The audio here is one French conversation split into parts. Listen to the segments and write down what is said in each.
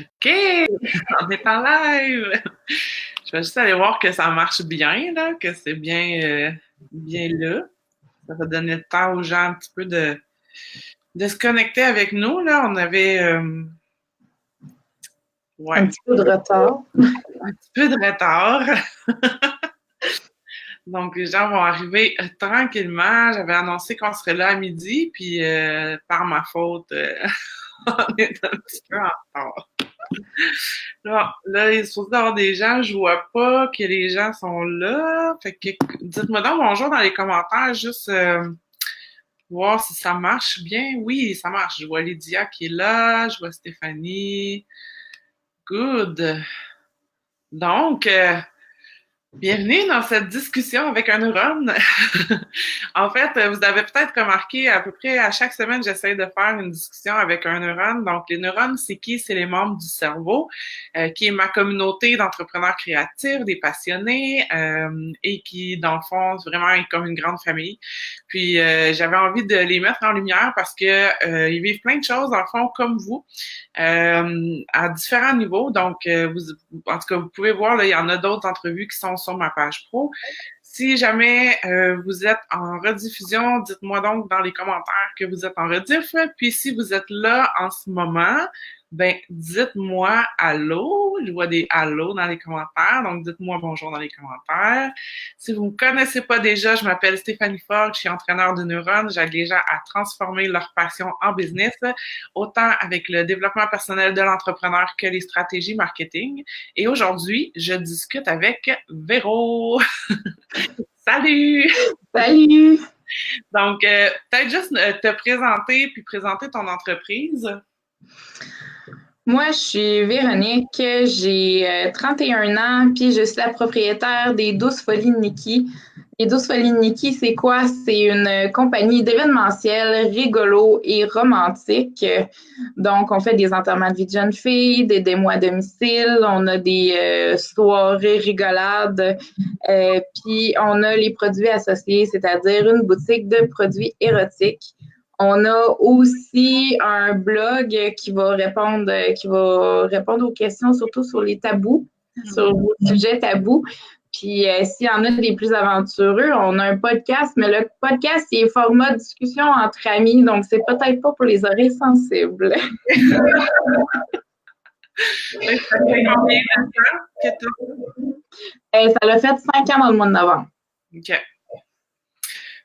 OK! On est en live! Je vais juste aller voir que ça marche bien, là, que c'est bien là. Ça va donner le temps aux gens un petit peu de se connecter avec nous, là. On avait, Un ouais, petit peu de retard. un petit peu de retard. Donc, les gens vont arriver tranquillement. J'avais annoncé qu'on serait là à midi, puis par ma faute, on est un petit peu en retard. Là, il est supposé y avoir des gens, je vois pas que les gens sont là. Fait que dites-moi donc bonjour dans les commentaires, juste voir si ça marche bien. Oui, ça marche. Je vois Lydia qui est là, je vois Stéphanie. Good. Donc, bienvenue dans cette discussion avec un neurone. En fait, vous avez peut-être remarqué, à peu près à chaque semaine, j'essaie de faire une discussion avec un neurone. Donc, les neurones, c'est qui? C'est les membres du cerveau, qui est ma communauté d'entrepreneurs créatifs, des passionnés, et qui, dans le fond, vraiment est comme une grande famille. Puis, j'avais envie de les mettre en lumière parce que ils vivent plein de choses, dans le fond, comme vous, à différents niveaux. Donc, en tout cas, vous pouvez voir, là, il y en a d'autres entrevues qui sont sur ma page pro. Si jamais vous êtes en rediffusion, dites-moi donc dans les commentaires que vous êtes en rediff. Puis si vous êtes là en ce moment, ben dites-moi allô. Je vois des allô dans les commentaires, donc dites-moi bonjour dans les commentaires. Si vous ne me connaissez pas déjà, je m'appelle Stéphanie Fogg, je suis entraîneur de neurones. J'aide les gens à transformer leur passion en business, autant avec le développement personnel de l'entrepreneur que les stratégies marketing. Et aujourd'hui, je discute avec Véro. Salut! Salut! Donc, peut-être juste te présenter puis présenter ton entreprise. Moi, je suis Véronique, j'ai 31 ans, puis je suis la propriétaire des Douces Folies de Nikki. Les Douces Folies de Nikki, c'est quoi? C'est une compagnie d'événementiel rigolo et romantique. Donc, on fait des enterrements de vie de jeunes filles, des mois à domicile, on a des soirées rigolades, puis on a les produits associés, c'est-à-dire une boutique de produits érotiques. On a aussi un blog qui va répondre aux questions, surtout sur les tabous, sur les sujets tabous. Puis, s'il y en a des plus aventureux, on a un podcast, mais le podcast, il est format discussion entre amis, donc c'est peut-être pas pour les oreilles sensibles. Ça fait combien de temps que tu Ça l'a fait 5 ans dans le mois de novembre. OK.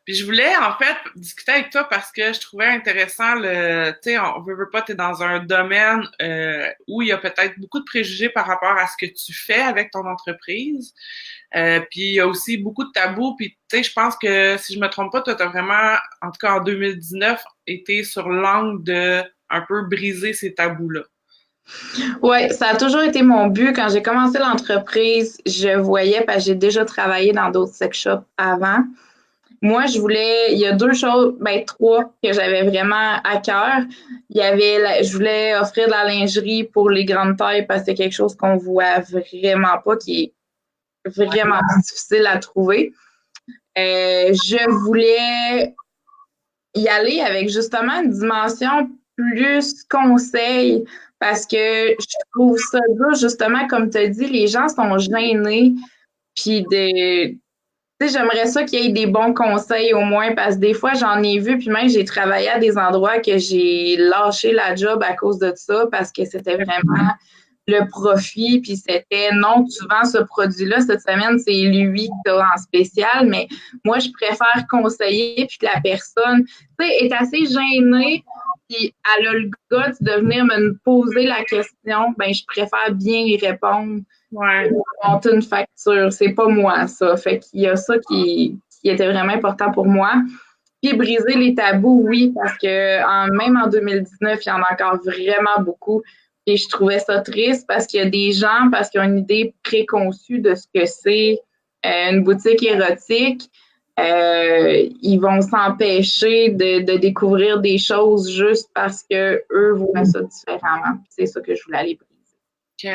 Puis je voulais en fait discuter avec toi parce que je trouvais intéressant tu sais, on veut pas, t'es dans un domaine où il y a peut-être beaucoup de préjugés par rapport à ce que tu fais avec ton entreprise. Puis il y a aussi beaucoup de tabous. Puis tu sais, je pense que si je me trompe pas, toi t'as vraiment, en tout cas en 2019, été sur l'angle de un peu briser ces tabous-là. Oui, ça a toujours été mon but. Quand j'ai commencé l'entreprise, je voyais, parce que j'ai déjà travaillé dans d'autres sex shops avant. Moi, il y a deux choses, trois que j'avais vraiment à cœur. Je voulais offrir de la lingerie pour les grandes tailles parce que c'est quelque chose qu'on voit vraiment pas, qui est vraiment difficile à trouver. Je voulais y aller avec justement une dimension plus conseil parce que je trouve ça dur, justement, comme tu as dit, les gens sont gênés. Puis j'aimerais ça qu'il y ait des bons conseils au moins parce que des fois, j'en ai vu, puis même j'ai travaillé à des endroits que j'ai lâché la job à cause de ça parce que c'était vraiment le profit, puis c'était non, tu vends ce produit-là, cette semaine, c'est lui que tu as en spécial, mais moi, je préfère conseiller, puis que la personne, est assez gênée, puis elle a le goût de venir me poser la question, je préfère bien y répondre. Ouais. Monter une facture, c'est pas moi, ça. Fait qu'il y a ça qui était vraiment important pour moi. Puis briser les tabous, oui, parce que même en 2019, il y en a encore vraiment beaucoup. Et je trouvais ça triste parce qu'il y a des gens, parce qu'ils ont une idée préconçue de ce que c'est une boutique érotique, ils vont s'empêcher de découvrir des choses juste parce que eux voient ça différemment. C'est ça que je voulais aller briser. OK.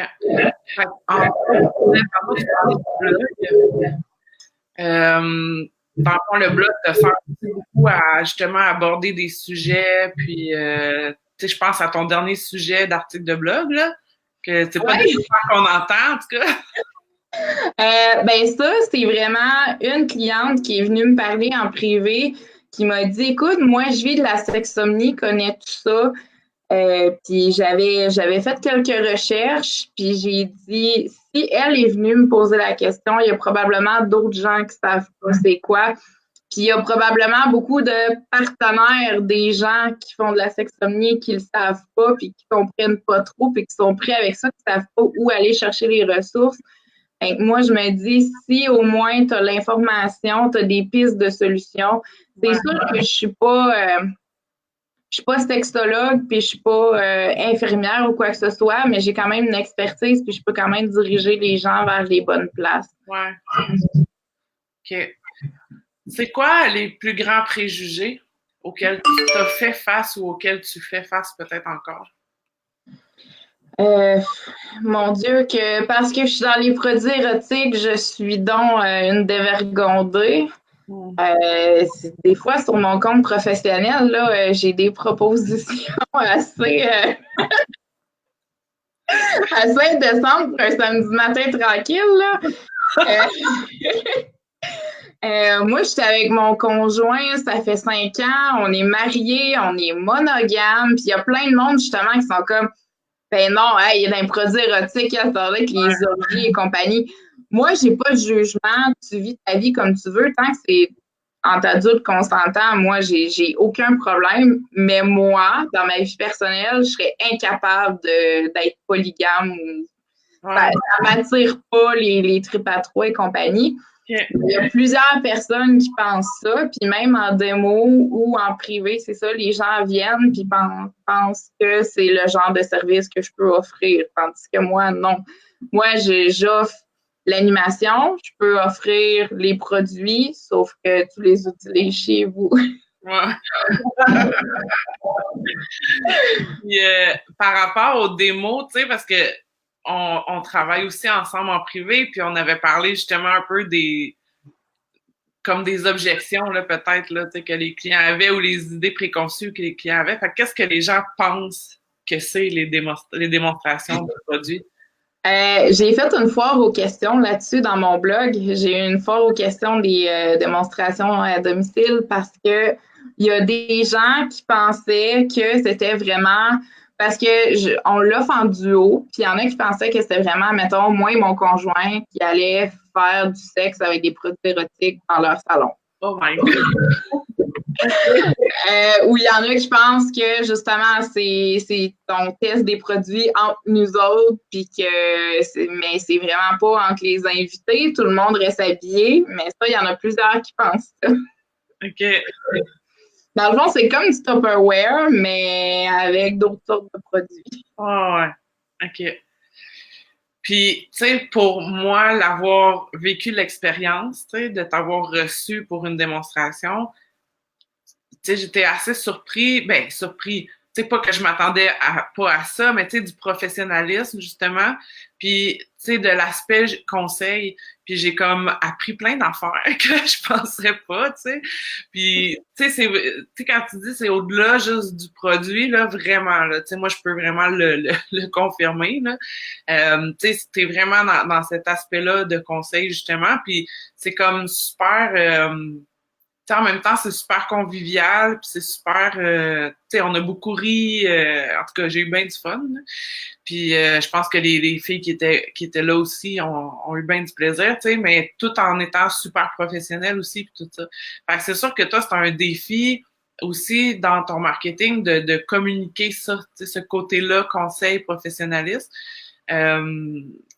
Dans le fond, le blog te sert beaucoup à justement aborder des sujets, puis je pense à ton dernier sujet d'article de blog, là. Que c'est pas Ouais. des affaires qu'on entend, en tout cas. Ben ça, c'est vraiment une cliente qui est venue me parler en privé, qui m'a dit, écoute, moi, je vis de la sexsomnie, connais tout ça. Puis j'avais fait quelques recherches, puis j'ai dit, si elle est venue me poser la question, il y a probablement d'autres gens qui savent pas c'est quoi. Puis il y a probablement beaucoup de partenaires des gens qui font de la sexsomnie qui le savent pas, puis qui comprennent pas trop, puis qui sont prêts avec ça, qui savent pas où aller chercher les ressources. Fait que moi, je me dis, si au moins tu as l'information, tu as des pistes de solutions, c'est sûr que je suis pas sexologue, puis je suis pas infirmière ou quoi que ce soit, mais j'ai quand même une expertise, puis je peux quand même diriger les gens vers les bonnes places. Ouais. OK. C'est quoi les plus grands préjugés auxquels tu as fait face ou auxquels tu fais face peut-être encore? Mon Dieu, que parce que je suis dans les produits érotiques, je suis donc une dévergondée. Des fois, sur mon compte professionnel, là, j'ai des propositions assez, assez indécentes pour un samedi matin tranquille. Là. Moi, j'étais avec mon conjoint, ça fait 5 ans, on est mariés, on est monogames, puis il y a plein de monde justement qui sont comme ben non, hey, il y a des produits érotiques, avec les orgies et compagnie. Moi, j'ai pas de jugement, tu vis ta vie comme tu veux, tant que c'est entre adultes consentants, moi, j'ai aucun problème. Mais moi, dans ma vie personnelle, je serais incapable d'être polygame. Ça m'attire pas les tripes à trois et compagnie. Okay. Il y a plusieurs personnes qui pensent ça, puis même en démo ou en privé, c'est ça, les gens viennent puis pensent que c'est le genre de service que je peux offrir, tandis que moi, non. Moi, j'offre l'animation, je peux offrir les produits, sauf que tu les utilises chez vous. Ouais. Puis, par rapport aux démos, tu sais, parce que on travaille aussi ensemble en privé, puis on avait parlé justement un peu comme des objections, là, peut-être, là, tu sais, que les clients avaient ou les idées préconçues que les clients avaient. Fait qu'est-ce que les gens pensent que c'est les démonstrations de produits? J'ai fait une foire aux questions là-dessus dans mon blog. J'ai eu une foire aux questions des démonstrations à domicile parce que il y a des gens qui pensaient que c'était vraiment parce que on l'offre en duo, puis il y en a qui pensaient que c'était vraiment, mettons, moi et mon conjoint qui allait faire du sexe avec des produits érotiques dans leur salon. Oh my God! Où il y en a qui pensent que justement c'est ton test des produits entre nous autres, puis mais c'est vraiment pas entre les invités, tout le monde reste habillé, mais ça, il y en a plusieurs qui pensent ça. OK. Dans le fond, c'est comme du Tupperware, mais avec d'autres sortes de produits. Oh ouais. OK. Puis, tu sais, pour moi, l'avoir vécu l'expérience, tu sais, de t'avoir reçu pour une démonstration, tu sais, j'étais assez surpris, tu sais, pas que je m'attendais pas à ça, mais tu sais, du professionnalisme, justement, puis, tu sais, de l'aspect conseil, puis j'ai comme appris plein d'affaires que je penserais pas, tu sais, puis, tu sais, quand tu dis c'est au-delà juste du produit, là, vraiment, là, tu sais, moi, je peux vraiment le confirmer, là, tu sais, t'es vraiment dans cet aspect-là de conseil, justement, puis c'est comme super... en même temps, c'est super convivial, puis c'est super... tu sais, on a beaucoup ri. En tout cas, j'ai eu bien du fun. Là. Puis je pense que les filles qui étaient là aussi ont eu bien du plaisir, tu sais, mais tout en étant super professionnel aussi, puis tout ça. Fait que c'est sûr que toi, c'est un défi aussi dans ton marketing de communiquer ça, tu sais, ce côté-là, conseil, professionnalisme. Fait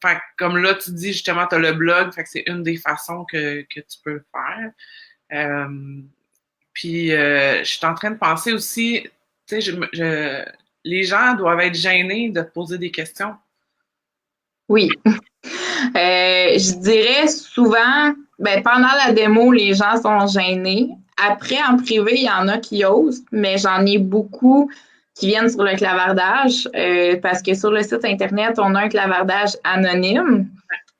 que comme là, tu dis justement, tu as le blog, fait que c'est une des façons que tu peux le faire. Puis, je suis en train de penser aussi, tu sais, les gens doivent être gênés de te poser des questions. Oui. Je dirais souvent, ben, pendant la démo, les gens sont gênés. Après, en privé, il y en a qui osent, mais j'en ai beaucoup qui viennent sur le clavardage parce que sur le site Internet, on a un clavardage anonyme.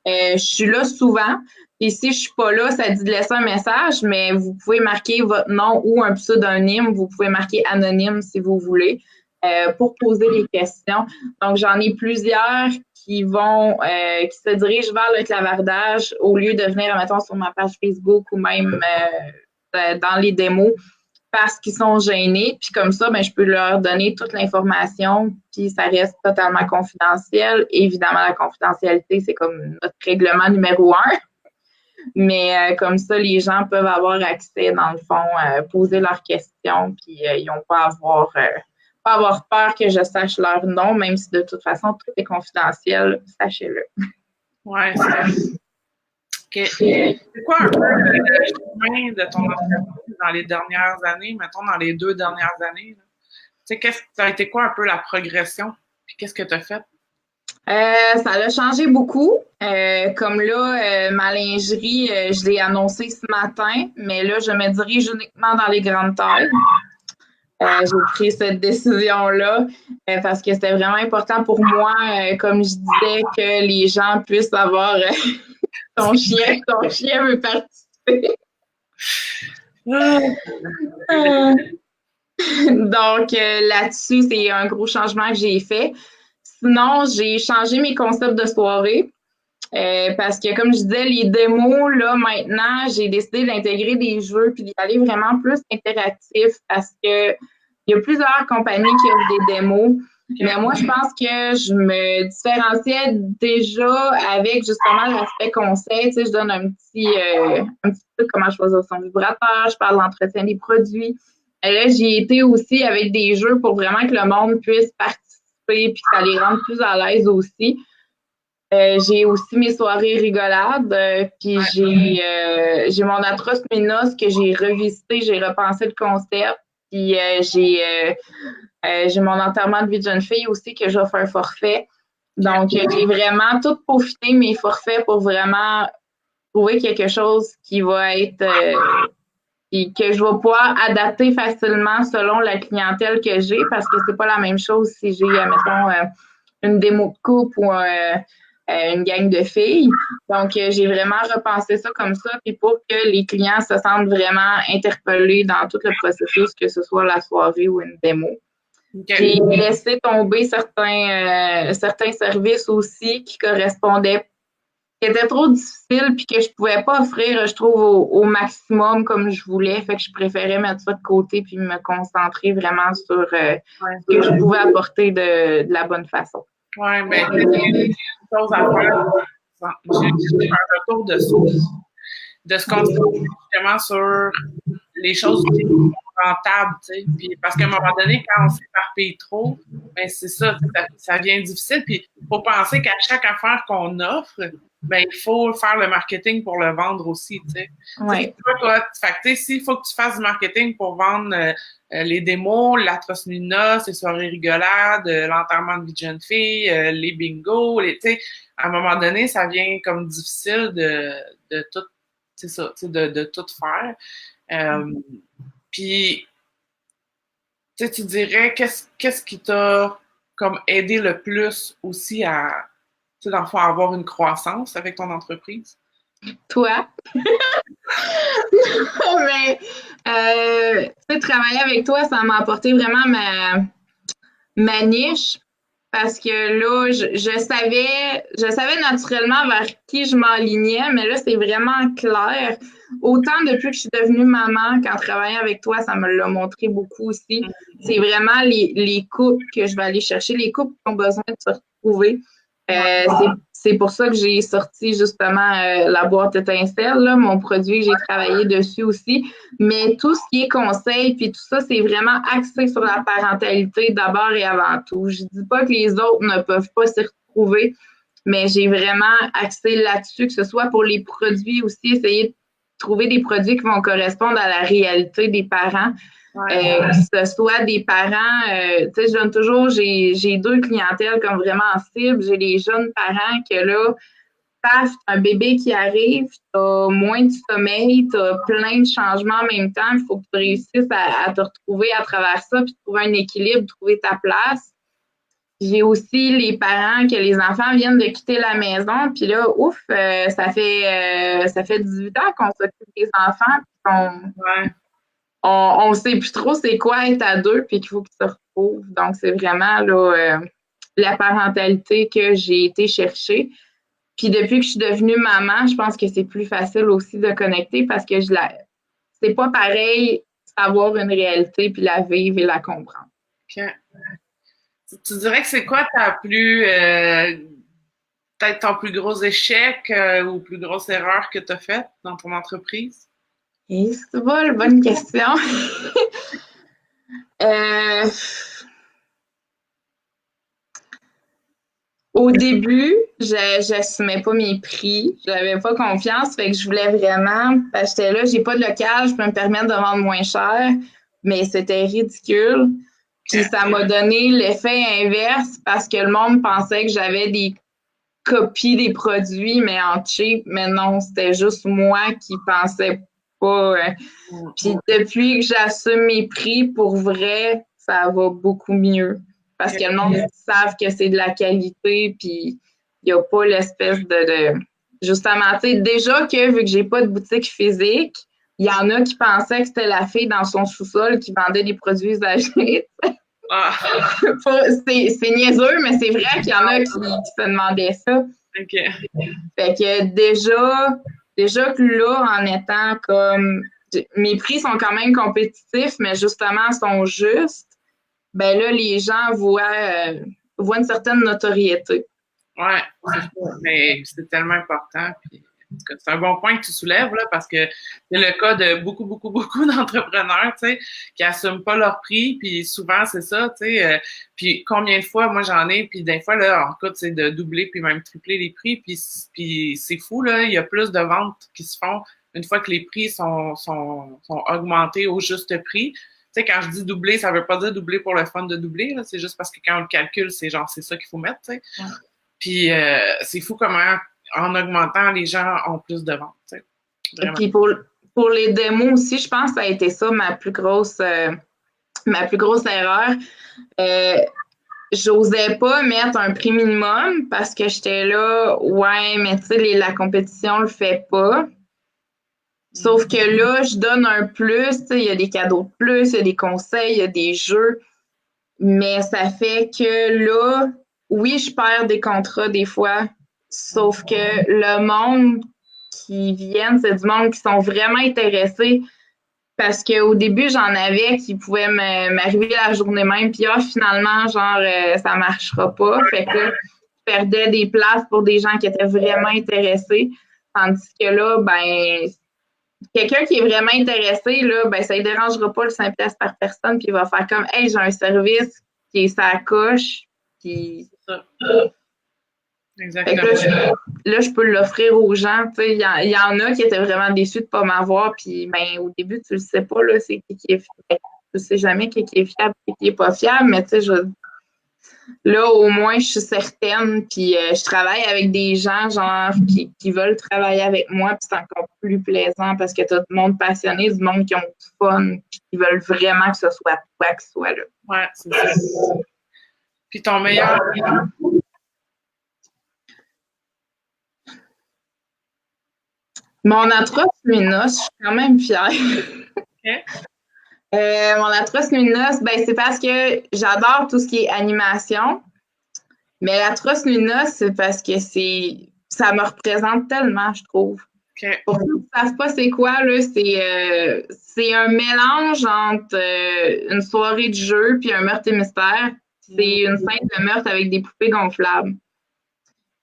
Je suis là souvent. Et si je suis pas là, ça dit de laisser un message, mais vous pouvez marquer votre nom ou un pseudonyme. Vous pouvez marquer anonyme si vous voulez. pour poser les questions. Donc, j'en ai plusieurs qui se dirigent vers le clavardage au lieu de venir, mettons, sur ma page Facebook ou même dans les démos parce qu'ils sont gênés. Puis comme ça, ben, je peux leur donner toute l'information, puis ça reste totalement confidentiel. Évidemment, la confidentialité, c'est comme notre règlement numéro 1. Mais comme ça, les gens peuvent avoir accès, dans le fond, poser leurs questions, puis ils n'ont pas à avoir peur que je sache leur nom, même si de toute façon, tout est confidentiel, sachez-le. Ouais, c'est quoi un peu le chemin de ton entreprise dans les dernières années, mettons dans les 2 dernières années? Tu sais, ça a été quoi un peu la progression? Puis qu'est-ce que tu as fait? Ça a changé beaucoup. Comme là, ma lingerie, je l'ai annoncé ce matin, mais là, je me dirige uniquement dans les grandes tailles. J'ai pris cette décision-là parce que c'était vraiment important pour moi, comme je disais, que les gens puissent avoir ton chien veut participer. Donc, là-dessus, c'est un gros changement que j'ai fait. Sinon, j'ai changé mes concepts de soirée parce que, comme je disais, les démos, là, maintenant, j'ai décidé d'intégrer des jeux puis d'y aller vraiment plus interactif parce que il y a plusieurs compagnies qui offrent des démos. Mais moi, je pense que je me différenciais déjà avec justement l'aspect conseil. Tu sais, je donne un petit truc comment choisir son vibrateur, je parle d'entretien des produits. Et là, j'y ai été aussi avec des jeux pour vraiment que le monde puisse participer puis que ça les rende plus à l'aise aussi. J'ai aussi mes soirées rigolades, puis j'ai mon Atroce Minos que j'ai revisité, j'ai repensé le concept, puis j'ai mon enterrement de vie de jeune fille aussi que j'offre un forfait. Donc, j'ai vraiment tout peaufiné mes forfaits pour vraiment trouver quelque chose qui va être que je vais pouvoir adapter facilement selon la clientèle que j'ai parce que c'est pas la même chose si j'ai, mettons, une démo de couple ou une gang de filles. Donc, j'ai vraiment repensé ça comme ça, puis pour que les clients se sentent vraiment interpellés dans tout le processus, que ce soit la soirée ou une démo. J'ai laissé tomber certains services aussi qui correspondaient, qui étaient trop difficiles puis que je pouvais pas offrir, je trouve, au maximum comme je voulais. Fait que je préférais mettre ça de côté puis me concentrer vraiment sur ce que je pouvais apporter de la bonne façon. Oui, bien, il y a des choses à faire. J'ai un retour de se concentrer justement sur les choses rentables, tu sais. Puis, parce qu'à un moment donné, quand on s'éparpille trop, ben c'est ça devient difficile. Puis, il faut penser qu'à chaque affaire qu'on offre, ben il faut faire le marketing pour le vendre aussi, tu sais. Ouais. S'il faut que tu fasses du marketing pour vendre les démos, l'Atroce Minos, les soirées rigolades, l'enterrement de vie de jeune fille, les bingos, tu sais, à un moment donné, ça devient comme difficile de tout, c'est ça, de tout faire. Puis, tu dirais, qu'est-ce qui t'a comme aidé le plus aussi à, dans le fond, à avoir une croissance avec ton entreprise? Toi? Mais, travailler avec toi, ça m'a apporté vraiment ma niche parce que là, je savais naturellement vers qui je m'alignais, mais là, c'est vraiment clair. Autant depuis que je suis devenue maman, qu'en travaillant avec toi, ça me l'a montré beaucoup aussi. C'est vraiment les couples que je vais aller chercher, les couples qui ont besoin de se retrouver. C'est pour ça que j'ai sorti justement la boîte étincelle, là, mon produit que j'ai travaillé dessus aussi. Mais tout ce qui est conseil, puis tout ça, c'est vraiment axé sur la parentalité d'abord et avant tout. Je dis pas que les autres ne peuvent pas s'y retrouver, mais j'ai vraiment axé là-dessus, que ce soit pour les produits aussi, essayer de trouver des produits qui vont correspondre à la réalité des parents. Que ce soit des parents, tu sais, je donne toujours, j'ai 2 clientèles comme vraiment en cible. J'ai les jeunes parents que là, paf, t'as un bébé qui arrive, t'as moins de sommeil, t'as plein de changements en même temps. Il faut que tu réussisses à te retrouver à travers ça, puis trouver un équilibre, trouver ta place. J'ai aussi les parents que les enfants viennent de quitter la maison, puis là, ouf, ça fait 18 ans qu'on s'occupe des enfants, puis on sait plus trop c'est quoi être à 2 puis qu'il faut qu'ils se trouve. Donc, c'est vraiment là, la parentalité que j'ai été chercher. Puis depuis que je suis devenue maman, je pense que c'est plus facile aussi de connecter parce que c'est pas pareil savoir une réalité puis la vivre et la comprendre. OK. Tu dirais que c'est quoi peut-être ton plus gros échec ou plus grosse erreur que tu as faite dans ton entreprise? Et c'est pas une bonne question. euh, Au début, j'assumais pas mes prix, j'avais pas confiance, fait que je voulais vraiment, parce que j'étais là, j'ai pas de local, je peux me permettre de vendre moins cher, mais c'était ridicule. Puis ça m'a donné l'effet inverse parce que le monde pensait que j'avais des copies des produits, mais en cheap, mais non, c'était juste moi qui pensais pas. Puis depuis que j'assume mes prix, pour vrai, ça va beaucoup mieux. Parce que le monde savent que c'est de la qualité, puis il n'y a pas l'espèce de... Justement, tu sais, déjà que vu que j'ai pas de boutique physique, il y en a qui pensaient que c'était la fille dans son sous-sol qui vendait des produits usagés. Ah, C'est niaiseux, mais c'est vrai qu'il y en a qui se demandaient ça. OK. Fait que déjà que là, en étant comme... Mes prix sont quand même compétitifs, mais justement, sont justes. Ben là, les gens voient une certaine notoriété. Ouais, c'est ça. Mais c'est tellement important. Puis, en tout cas, c'est un bon point que tu soulèves, là, parce que c'est le cas de beaucoup, beaucoup, beaucoup d'entrepreneurs, tu sais, qui assument pas leur prix. Puis souvent, c'est ça, tu sais. Puis combien de fois, moi, j'en ai, puis des fois, là, en tout c'est de doubler puis même tripler les prix. Puis c'est fou, là. Il y a plus de ventes qui se font une fois que les prix sont augmentés au juste prix. Tu sais, quand je dis doubler, ça veut pas dire doubler pour le fun de doubler, là. C'est juste parce que quand on le calcule, c'est genre, c'est ça qu'il faut mettre, tu sais. Ouais. Puis c'est fou comment, en augmentant, les gens ont plus de ventes, tu sais. Et puis pour les démos aussi, je pense que ça a été ça ma plus grosse erreur. J'osais pas mettre un prix minimum parce que j'étais là, ouais, mais tu sais, la compétition le fait pas. Sauf que là, je donne un plus, tu sais, il y a des cadeaux de plus, il y a des conseils, il y a des jeux, mais ça fait que là, oui, je perds des contrats des fois, sauf que le monde qui viennent, c'est du monde qui sont vraiment intéressés parce qu'au début, j'en avais qui pouvaient m'arriver la journée même, puis finalement, genre, ça marchera pas. Fait que je perdais des places pour des gens qui étaient vraiment intéressés, tandis que là, ben, quelqu'un qui est vraiment intéressé, là, ben, ça ne dérangera pas le 5 piastres par personne, puis il va faire comme, hey, j'ai un service qui est sa coche, puis... Exactement. Là, je peux l'offrir aux gens. Il y en a qui étaient vraiment déçus de ne pas m'avoir, puis ben, au début, tu ne le sais pas, là, c'est qui est fiable. Tu ne sais jamais qui est fiable et qui n'est pas fiable, mais tu sais, là, au moins, je suis certaine, puis je travaille avec des gens, genre, qui veulent travailler avec moi, puis c'est encore plus plaisant parce que tu as du monde passionné, du monde qui ont du fun, puis qui veulent vraiment que ce soit toi qui soit là. Ouais, c'est ça. Puis ton meilleur... Mon atroce luminos, je suis quand même fière. Okay. Mon atroce luminos, ben, c'est parce que j'adore tout ce qui est animation. Mais l'atroce luminos, c'est parce que ça me représente tellement, je trouve. Okay. Pour ceux qui ne savent pas c'est quoi, là, c'est un mélange entre une soirée de jeu puis un meurtre et mystère. C'est une scène de meurtre avec des poupées gonflables.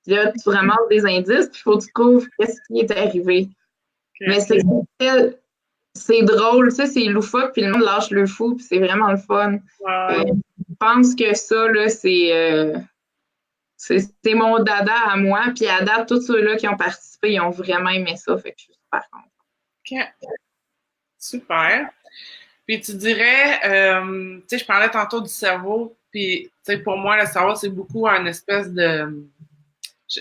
Puis là, tu ramasses des indices, puis il faut que tu trouves qu'est-ce qui est arrivé. Okay. Mais c'est drôle, ça, c'est loufoque, puis le monde lâche le fou, puis c'est vraiment le fun. Wow. Je pense que ça, là, c'est mon dada à moi, puis à date, tous ceux-là qui ont participé, ils ont vraiment aimé ça, fait que je suis super contente. OK. Super. Puis tu dirais, tu sais, je parlais tantôt du cerveau, puis tu sais, pour moi, le cerveau, c'est beaucoup un espèce de...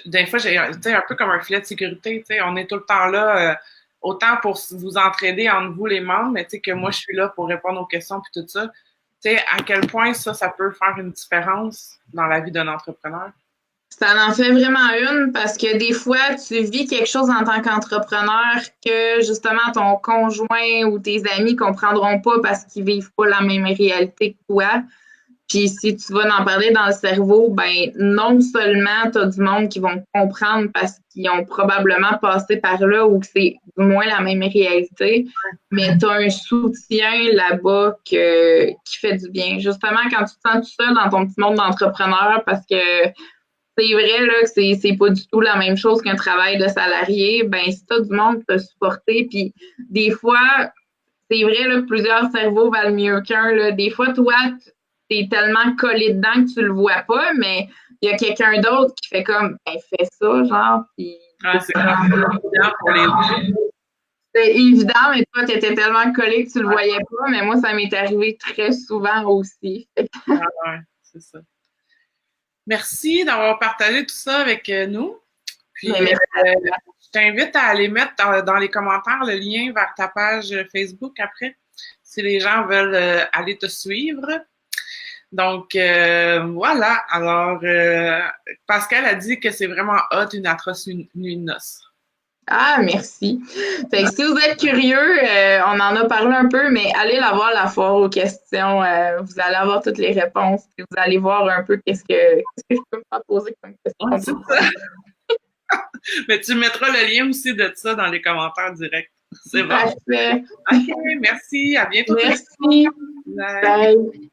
Des fois, j'ai un peu comme un filet de sécurité, tu sais, on est tout le temps là, autant pour vous entraider entre vous les membres, mais tu sais que moi, je suis là pour répondre aux questions puis tout ça. Tu sais, à quel point ça peut faire une différence dans la vie d'un entrepreneur? Ça en fait vraiment une parce que des fois, tu vis quelque chose en tant qu'entrepreneur que justement ton conjoint ou tes amis comprendront pas parce qu'ils vivent pas la même réalité que toi. Puis si tu vas en parler dans le cerveau, ben non seulement tu as du monde qui vont comprendre parce qu'ils ont probablement passé par là ou que c'est du moins la même réalité, mais tu as un soutien là-bas qui fait du bien. Justement, quand tu te sens tout seul dans ton petit monde d'entrepreneur, parce que c'est vrai là, que c'est pas du tout la même chose qu'un travail de salarié, ben si tu as du monde pour te supporter, puis des fois, c'est vrai là, que plusieurs cerveaux valent mieux qu'un. Là. Des fois, toi, t'es tellement collé dedans que tu le vois pas, mais il y a quelqu'un d'autre qui fait comme, ben, fais ça, genre, puis C'est évident pour les gens. c'est évident, mais toi, t'étais tellement collé que tu le voyais pas, mais moi, ça m'est arrivé très souvent aussi. Ouais, c'est ça. Merci d'avoir partagé tout ça avec nous. Puis, Mais merci. je t'invite à aller mettre dans les commentaires le lien vers ta page Facebook après, si les gens veulent aller te suivre. Donc, voilà. Alors, Pascal a dit que c'est vraiment hot, une atroce nuit de noces. Ah, merci. Fait que si vous êtes curieux, on en a parlé un peu, mais allez la voir, la foire aux questions. Vous allez avoir toutes les réponses. Puis vous allez voir un peu qu'est-ce que je peux me faire poser comme question. C'est ça. Mais tu mettras le lien aussi de ça dans les commentaires directs. C'est bon. Parfait. OK, merci. À bientôt. Merci. Bye. Bye.